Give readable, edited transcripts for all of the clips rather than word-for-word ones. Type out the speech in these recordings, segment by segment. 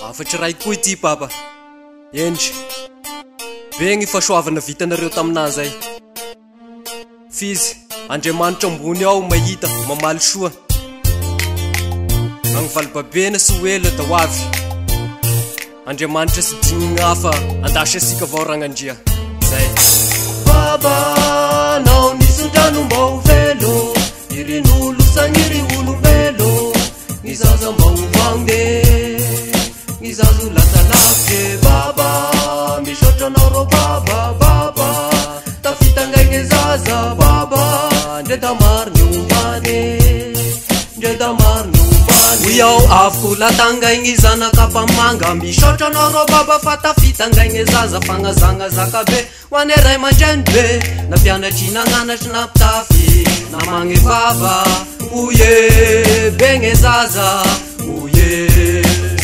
Afatry ray koa ity papa. Endry. Be gny fahasoavana vitanareo taminah zay. Fizy, Andriamanitra ambony ao mahita, mamaly soa. Agny valibabena sy hoela da hoavy. Andriamanitra sy dinigna hafa, andasy asika vao ragnandria. Zay. Baba, nao nisy-drano mba ho velo, irin'olo sagniry olombelo, gny zaza mba ho vangde, gny zazo lasa lavitry. Baba, misaotra anao rô baba, baba, tafitangay zaza baba, ndre da maro ny ombany, ndre da maro ny ombany. Hoy avoko latangay zanaka mpamanga, misaotra anao rô baba fa tafitangay zaza fagnazagna zakabe, hoane ray aman-dreny be, na mpianatry nagnanatry na mpitafy, na magne baba, oye be gne zaza, oye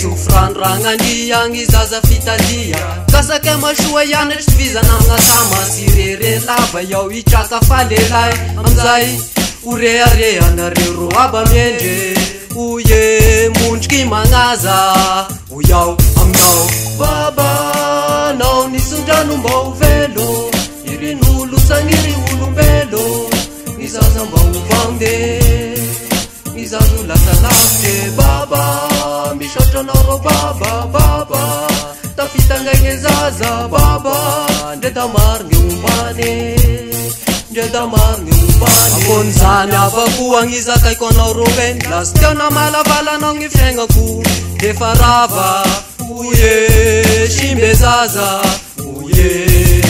sofranoragnania gny zaza fitalia, kasake masoa ianatry tovizana amin'asama sy rere lava iaho hitraka falelay amizay oreareanareo ro aba miendre, oye mondriky magnaza oiao aminao. Baba, nao nisy-drano mba ho velo, irin'olo sagniry olombelo, gny zaza mba ho vangde, gny zazo lasa lavitry. Baba, misaotra anao rô baba, baba, tafitangay zaza baba, ndre da maro gny ombany, ndre da maro gny ombany. Akon'izany avako agnizakaiko anao rô e, lasy teo namalavala gny fiaignako, defa rava, oye simbe zaza, oye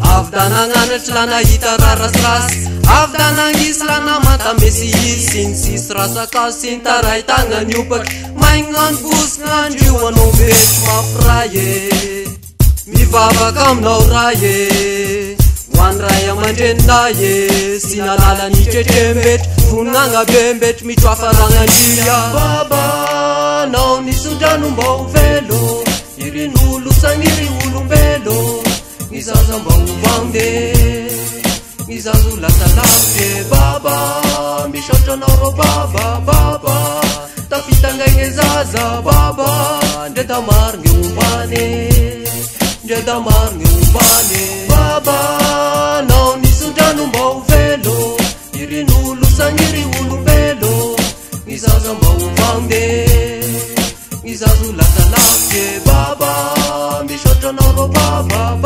avy da nagnanatry la nahita rarasirasy, avy da nagnisy la namatame sy izy, sy ny sisy rasakazo sy ny taray tagna niopatry, maignano bosy gn'andrio anao metry mafiray e, mivavaka aminao ray e, hoany ray aman-dreninay e, sy nalala nitretre metry, voninagna be metry mitroafa ragnandria. Baba, nao nisy-drano mba ho velo, irin'olo sagniry olombelo, gny zaza mba ho vangde, gny zazo lasa lavitry. Baba, misaotra anao rô baba, baba, tafitangay zaza baba, ndre da maro gny ombany, ndre da maro gny ombany. Baba, nao nisy-drano mba ho velo, irin'olo sagniry olombelo, gny zaza mba ho vangde, gny zazo lasa lavitry. Baba, misaotra anao rô baba,